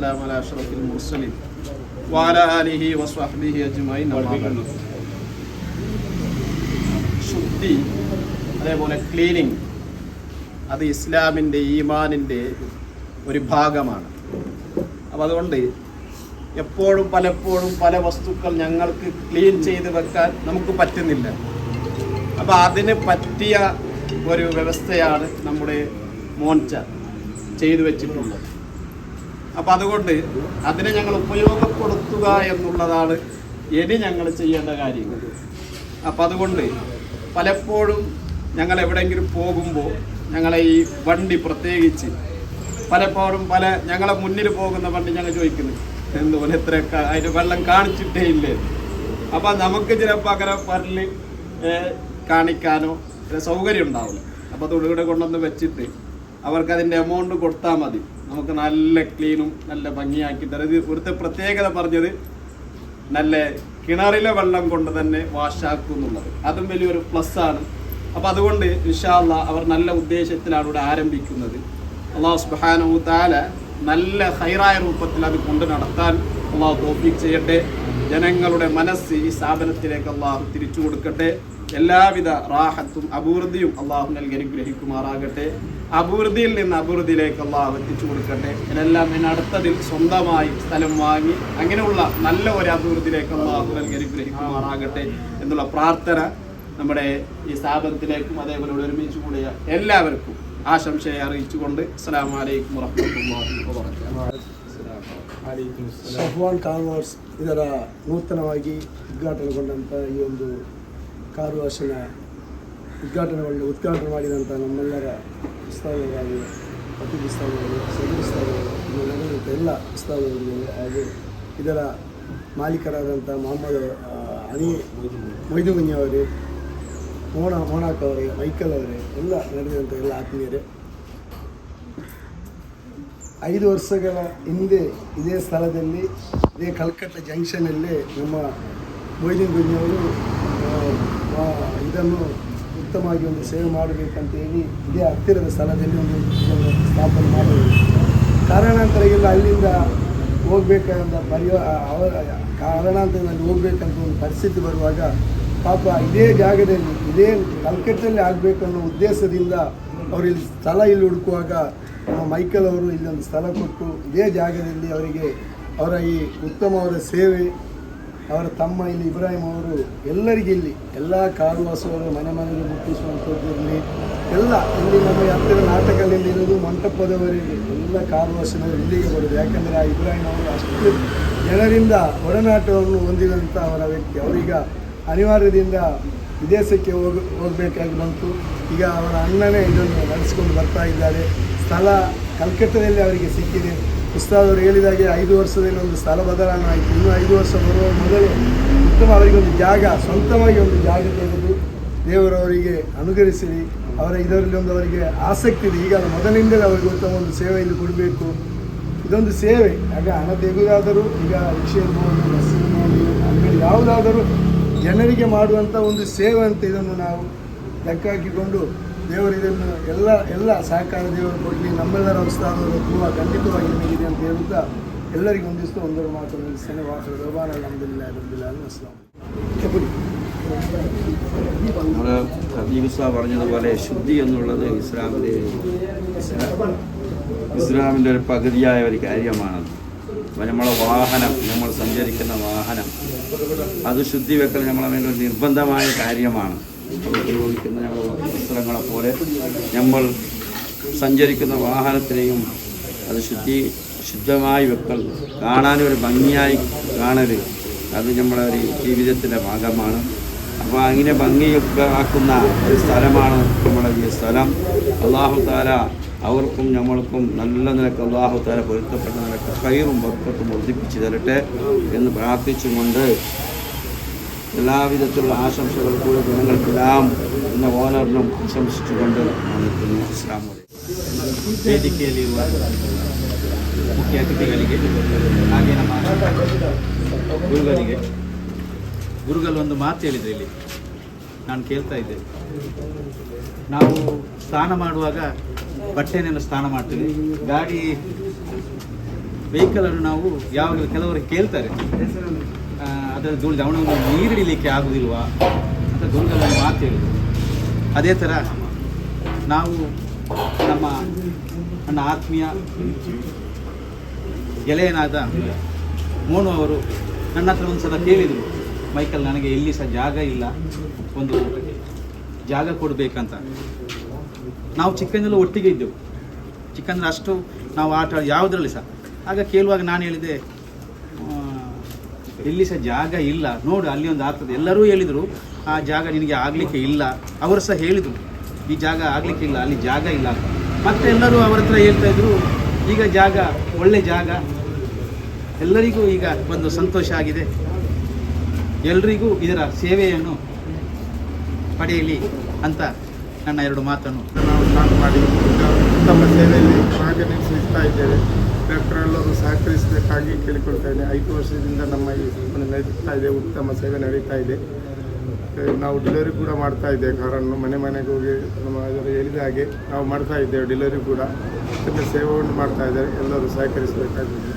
والسلام على أشرف المرسلين وعلى آله وصحبه أجمعين. ശുദ്ധി അതേപോലെ ക്ലീനിങ് അത് ഇസ്ലാമിൻ്റെ ഈമാനിൻ്റെ ഒരു ഭാഗമാണ്. അപ്പം അതുകൊണ്ട് പലപ്പോഴും പല വസ്തുക്കൾ ഞങ്ങൾക്ക് ക്ലീൻ ചെയ്ത് വെക്കാൻ നമുക്ക് പറ്റുന്നില്ല. അപ്പോൾ അതിന് പറ്റിയ ഒരു വ്യവസ്ഥയാണ് നമ്മുടെ മോൻച ചെയ്തു വെച്ചിട്ടുള്ളത്. അപ്പം അതുകൊണ്ട് അതിനെ ഞങ്ങൾ ഉപയോഗപ്പെടുത്തുക എന്നുള്ളതാണ് ഇനി ഞങ്ങൾ ചെയ്യേണ്ട കാര്യങ്ങൾ. അപ്പം അതുകൊണ്ട് പലപ്പോഴും ഞങ്ങൾ എവിടെയെങ്കിലും പോകുമ്പോൾ ഞങ്ങളെ ഈ വണ്ടി പ്രത്യേകിച്ച് പലപ്പോഴും ഞങ്ങളെ മുന്നിൽ പോകുന്ന വണ്ടി ഞങ്ങൾ ചോദിക്കുന്നു എന്തുപോലെ എത്രയൊക്കെ അതിന് വെള്ളം കാണിച്ചിട്ടേ ഇല്ലേ. അപ്പം നമുക്ക് ചിലപ്പോൾ അങ്ങനെ പരല് കാണിക്കാനോ സൗകര്യം ഉണ്ടാവില്ല. അപ്പോൾ അതുകൂടെ കൊണ്ടുവന്ന് വെച്ചിട്ട് അവർക്ക് അതിൻ്റെ എമൗണ്ട് കൊടുത്താൽ മതി, നമുക്ക് നല്ല ക്ലീനും നല്ല ഭംഗിയാക്കി തരാം. ഇത് ഇവിടുത്തെ പ്രത്യേകത പറഞ്ഞത് നല്ല കിണറിലെ വെള്ളം കൊണ്ട് തന്നെ വാഷാക്കും എന്നുള്ളത്, അതും വലിയൊരു പ്ലസ് ആണ്. അപ്പോൾ അതുകൊണ്ട് ഇൻഷാ അല്ലാഹ് അവർ നല്ല ഉദ്ദേശത്തിലാണ് ഇവിടെ ആരംഭിക്കുന്നത്. അല്ലാഹു സുബ്ഹാനഹു വ തആല നല്ല ഹൈറായ രൂപത്തിൽ അത് കൊണ്ട് നടത്താൻ അല്ലാഹു തൗഫീഖ് ചെയ്യട്ടെ. ജനങ്ങളുടെ മനസ്സ് ഈ സ്ഥാപനത്തിലേക്ക് അല്ലാഹു തിരിച്ചു കൊടുക്കട്ടെ. എല്ലാവിധ റാഹത്തും അഭിവൃദ്ധിയും അല്ലാഹു നൽകി അനുഗ്രഹിക്കുമാറാകട്ടെ. അഭിവൃദ്ധിയിൽ നിന്ന് അഭിവൃദ്ധിയിലേക്ക് അല്ലാഹു എത്തിച്ചു കൊടുക്കട്ടെ. ഇതിനെല്ലാം അടുത്തതിൽ സ്വന്തമായി സ്ഥലം വാങ്ങി അങ്ങനെയുള്ള നല്ല ഒരു അഭിവൃദ്ധിയിലേക്ക് അല്ലാഹു നൽകി അനുഗ്രഹിക്കുമാറാകട്ടെ എന്നുള്ള പ്രാർത്ഥന നമ്മുടെ ഈ സ്ഥാപനത്തിലേക്കും അതേപോലെ ഒരുമിച്ച് കൂടിയ എല്ലാവർക്കും ആശംസയെ അറിയിച്ചുകൊണ്ട് അസ്സലാമു അലൈക്കും വറഹ്മത്തുള്ളാഹി വബറകാതുഹു. ಸಫ್ವಾನ್ ಕಾರ್ ವಾಶ್ ಇದರ ನೂತನವಾಗಿ ಉದ್ಘಾಟನೆಗೊಂಡಂಥ ಈ ಒಂದು ಕಾರ್ ವಾಶಿನ ಉದ್ಘಾಟನೆ ಮಾಡಿದಂಥ ನಮ್ಮೆಲ್ಲರ ಉಸ್ತಾದರಾಗಿ ಅತಿಥಿ ಉಸ್ತಾದಗಳು, ಸದರಿ ಉಸ್ತಾದಗಳು, ಇನ್ನು ನಡೆದಂಥ ಎಲ್ಲ ಉಸ್ತಾದಗಳಿಗೆ ಹಾಗೂ ಇದರ ಮಾಲೀಕರಾದಂಥ ಮೊಹಮ್ಮದ್ ಮೊಯ್ದುಗುನಿ ಅವರೇ, ಮೋನಾಕ್ ಅವರೇ, ಮೈಕಲ್ ಅವರೇ, ಎಲ್ಲ ನಡೆದಂಥ ಎಲ್ಲ ಆತ್ಮೀಯರೇ, 5 ವರ್ಷಗಳ ಹಿಂದೆ ಇದೇ ಸ್ಥಳದಲ್ಲಿ ಇದೇ ಕಲ್ಕಟ್ಟ ಜಂಕ್ಷನಲ್ಲೇ ನಮ್ಮ ಮೊಯ್ದೀನ್ ಗುಂಜಿಯವರು ಇದನ್ನು ಉತ್ತಮವಾಗಿ ಒಂದು ಸೇವೆ ಮಾಡಬೇಕಂತೇಳಿ ಇದೇ ಹತ್ತಿರದ ಸ್ಥಳದಲ್ಲಿ ಒಂದು ಸ್ಥಾಪನೆ ಮಾಡಿದರು. ಕಾರಣಾಂತರದಿಂದ ಅಲ್ಲಿಂದ ಹೋಗಬೇಕಾದ ಕಾರಣಾಂತರದಲ್ಲಿ ಹೋಗ್ಬೇಕಂತ ಒಂದು ಪರಿಸ್ಥಿತಿ ಬರುವಾಗ ಪಾಪ ಇದೇ ಜಾಗದಲ್ಲಿ ಇದೇ ಕಲ್ಕಟ್ಟಲ್ಲಿ ಆಗಬೇಕನ್ನೋ ಉದ್ದೇಶದಿಂದ ಅವರು ಇಲ್ಲಿ ಸ್ಥಳ ಇಲ್ಲಿ ಹುಡುಕುವಾಗ ಮೈಕಲ್ ಅವರು ಇಲ್ಲೊಂದು ಸ್ಥಳ ಕೊಟ್ಟು ಇದೇ ಜಾಗದಲ್ಲಿ ಅವರಿಗೆ ಅವರ ಈ ಉತ್ತಮವಾದ ಸೇವೆ, ಅವರ ತಮ್ಮ ಇಲ್ಲಿ ಇಬ್ರಾಹಿಂ ಅವರು ಎಲ್ಲರಿಗೆ ಇಲ್ಲಿ ಎಲ್ಲ ಕಾರುವಾಸವರು ಮನೆಗೆ ಮುಟ್ಟಿಸುವಂಥದ್ದಿರಲಿ ಎಲ್ಲ ಇಲ್ಲಿ ನಮ್ಮ ಹತ್ತಿರ ನಾಟಕದಲ್ಲಿ ಇರೋದು ಮಂಟಪದವರೆಗೆ ಎಲ್ಲ ಕಾರುವಾಸನವರು ಇಲ್ಲಿಗೆ ಬರೋದು. ಯಾಕಂದರೆ ಆ ಇಬ್ರಾಹಿಂ ಅವರು ಅಷ್ಟು ಜನರಿಂದ ಒಡನಾಟವನ್ನು ಹೊಂದಿದಂಥ ಅವರ ವ್ಯಕ್ತಿ. ಅವರೀಗ ಅನಿವಾರ್ಯದಿಂದ ವಿದೇಶಕ್ಕೆ ಹೋಗಬೇಕಾಗಿ ಬಂತು. ಈಗ ಅವರ ಅಣ್ಣನೇ ಇದನ್ನು ನಡೆಸಿಕೊಂಡು ಬರ್ತಾ ಇದ್ದಾರೆ. ಸ್ಥಳ ಕಲ್ಕಟ್ಟದಲ್ಲಿ ಅವರಿಗೆ ಸಿಕ್ಕಿದೆ. ಉಸ್ತಾದವರು ಹೇಳಿದಾಗೆ 5 ವರ್ಷದಲ್ಲಿ ಒಂದು ಸ್ಥಳ ಬದಲಾವಣೆ ಆಯಿತು. ಇನ್ನೂ 5 ವರ್ಷ ಬರುವ ಮೊದಲು ಉತ್ತಮ ಅವರಿಗೆ ಒಂದು ಜಾಗ, ಸ್ವಂತವಾಗಿ ಒಂದು ಜಾಗ ತೆಗೆದು ದೇವರವರಿಗೆ ಅನುಗ್ರಹಿಸಿರಿ. ಅವರ ಇದರಲ್ಲಿ ಒಂದು ಅವರಿಗೆ ಆಸಕ್ತಿ ಇದೆ. ಈಗ ಮೊದಲಿಂದಲೇ ಅವರಿಗೆ ಉತ್ತಮ ಒಂದು ಸೇವೆಯಲ್ಲಿ ಕೊಡಬೇಕು. ಇದೊಂದು ಸೇವೆ. ಆಗ ಹಣ ತೆಗೆಯುವುದಾದರೂ, ಈಗ ರಿಕ್ಷೆ ಇರ್ಬೋದು, ಬಸ್ ಇರ್ಬೋದು, ಅಂಗಡಿ ಯಾವುದಾದರೂ ಜನರಿಗೆ ಮಾಡುವಂಥ ಒಂದು ಸೇವೆ ಅಂತ ಇದನ್ನು ನಾವು ಲೆಕ್ಕ ಹಾಕಿಕೊಂಡು ದೇವರು ಇದನ್ನು ಎಲ್ಲ ಸಹಕಾರ ದೇವರು ಕೊಡಲಿ. ನಮ್ಮೆಲ್ಲರ ಉಸ್ತಾದವರು ತುಂಬ ಖಂಡಿತವಾಗಿ ನಿಮಗಿದೆ ಅಂತ ಹೇಳುತ್ತಾ ಎಲ್ಲರಿಗೂ ಒಂದಿಷ್ಟು ಒಂದರ ಮಾತು ನಿಲ್ಲಿಸ್ತೇನೆ. ವಾಸರ ದರ್ಬಾನ್ ಅಲ್ಹಮ್ದುಲಿಲ್ಲಾಹಿ ರಬ್ಬಿಲ್ ಆಲಮೀನ್. അസ്സലാമു നമ്മുടെ ഹബീബ് പറഞ്ഞതുപോലെ ശുദ്ധി എന്നുള്ളത് ഇസ്ലാമിൻ്റെ ഒരു പകുതിയായ ഒരു കാര്യമാണ്. നമ്മളെ വാഹനം, നമ്മൾ സഞ്ചരിക്കുന്ന വാഹനം അത് ശുദ്ധി വെക്കൽ നമ്മളെ മേലെ ഒരു നിർബന്ധമായ കാര്യമാണ്. ഉപയോഗിക്കുന്ന ഞങ്ങളുടെ വസ്ത്രങ്ങളെ പോലെ നമ്മൾ സഞ്ചരിക്കുന്ന വാഹനത്തിനെയും അത് ശുദ്ധമായി വെക്കൽ, കാണാനൊരു ഭംഗിയായി കാണൽ, അത് നമ്മളെ ഒരു ജീവിതത്തിൻ്റെ ഭാഗമാണ്. അപ്പോൾ അങ്ങനെ ഭംഗിയൊക്കെ ആക്കുന്ന ഒരു സ്ഥലമാണ് നമ്മളെ ഈ സ്ഥലം. അല്ലാഹു തആല അവർക്കും നമ്മൾക്കും നല്ല നിലക്ക് അല്ലാഹു തആല പൊരുത്തപ്പെട്ട നിലക്ക് ഖൈറും ബർക്കത്തും വർദ്ധിപ്പിച്ചു തരട്ടെ എന്ന് പ്രാർത്ഥിച്ചുകൊണ്ട് എല്ലാവിധത്തിലുള്ള ആശംസകൾ കൂടി ജനങ്ങൾക്കെല്ലാം എന്ന ഓനറിനും ആശംസിച്ചുകൊണ്ട് നിർത്തുന്നു. അസ്സലാമു ಅಲೈಕುಂ. ವೇದಿಕೆಯಲ್ಲಿರುವ ಮುಖ್ಯ ಅತಿಥಿಗಳಿಗೆ ಹಾಗೆ ನಮ್ಮ ಗುರುಗಳು ಒಂದು ಮಾತು ಹೇಳಿದ್ರು ಇಲ್ಲಿ, ನಾನು ಕೇಳ್ತಾ ಇದ್ದೆ. ನಾವು ಸ್ನಾನ ಮಾಡುವಾಗ ಬಟ್ಟೆನೆಲ್ಲ ಸ್ನಾನ ಮಾಡ್ತೀವಿ, ಗಾಡಿ ವೆಹಿಕಲನ್ನು ನಾವು ಯಾವಾಗಲೂ ಕೆಲವರು ಕೇಳ್ತಾರೆ ಅದರ ಧೂಳು ಅವನನ್ನು ನೀರಿಡಲಿಕ್ಕೆ ಆಗುವುದಿಲ್ವಾ ಅಂತ ದುರ್ಗದಲ್ಲಿ ಮಾತು ಹೇಳಿದ್ರು. ಅದೇ ಥರ ನಾವು ನನ್ನ ಆತ್ಮೀಯ ಗೆಳೆಯನಾದ ಮೋನು ಅವರು ನನ್ನ ಹತ್ರ ಒಂದು ಸಲ ಕೇಳಿದರು, ಮೈಕಲ್ ನನಗೆ ಎಲ್ಲಿ ಸಹ ಜಾಗ ಇಲ್ಲ, ಒಂದು ಜಾಗ ಕೊಡಬೇಕಂತ. ನಾವು ಚಿಕ್ಕಂದಲ್ಲೂ ಒಟ್ಟಿಗೆ ಇದ್ದೆವು, ಚಿಕ್ಕಂದ್ರೆ ಅಷ್ಟು ನಾವು ಆಟ ಯಾವುದರಲ್ಲಿ ಸಹ. ಆಗ ಕೇಳುವಾಗ ನಾನು ಹೇಳಿದೆ, ಎಲ್ಲಿ ಸಹ ಜಾಗ ಇಲ್ಲ, ನೋಡು ಅಲ್ಲಿ ಒಂದು ಆಗ್ತದೆ. ಎಲ್ಲರೂ ಹೇಳಿದರು ಆ ಜಾಗ ನಿನಗೆ ಆಗಲಿಕ್ಕೆ ಇಲ್ಲ, ಅವರು ಸಹ ಹೇಳಿದರು ಈ ಜಾಗ ಆಗಲಿಕ್ಕೆ ಇಲ್ಲ, ಅಲ್ಲಿ ಜಾಗ ಇಲ್ಲ. ಮತ್ತೆ ಎಲ್ಲರೂ ಅವರ ಹತ್ರ ಹೇಳ್ತಾಯಿದ್ರು ಈಗ ಜಾಗ ಒಳ್ಳೆ ಜಾಗ, ಎಲ್ಲರಿಗೂ ಈಗ ಒಂದು ಸಂತೋಷ ಆಗಿದೆ, ಎಲ್ರಿಗೂ ಇದರ ಸೇವೆಯನ್ನು ಪಡೆಯಲಿ ಅಂತ ನನ್ನ ಎರಡು ಮಾತನ್ನು ನಾವು ಸ್ಟಾರ್ಟ್ ಮಾಡಿ ಉತ್ತಮ ಸೇವೆಯಲ್ಲಿ ಭಾಗವಹಿಸ್ತಾ ಇದ್ದೇವೆ. ಡಾಕ್ಟರೆಲ್ಲರೂ ಸಹಕರಿಸಬೇಕಾಗಿ ಕೇಳಿಕೊಳ್ತೇನೆ. 5 ವರ್ಷದಿಂದ ನಮ್ಮ ಈ ಸಂಸ್ಥೆ ನಡೀತಾ ಇದೆ, ಉತ್ತಮ ಸೇವೆ ನಡೀತಾ ಇದೆ. ನಾವು ಡೆಲಿವರಿ ಕೂಡ ಮಾಡ್ತಾ ಇದ್ದೇವೆ. ಕಾರನ್ನು ಮನೆಗೆ ಹೋಗಿ ನಮ್ಮ ಅದರ ಹೇಳಿದ ಹಾಗೆ ನಾವು ಮಾಡ್ತಾ ಇದ್ದೇವೆ. ಡೆಲಿವರಿ ಕೂಡ ಉತ್ತಮ ಸೇವೆಯನ್ನು ಮಾಡ್ತಾ ಇದ್ದೇವೆ. ಎಲ್ಲರೂ ಸಹಕರಿಸಬೇಕಾಗಿದೆ.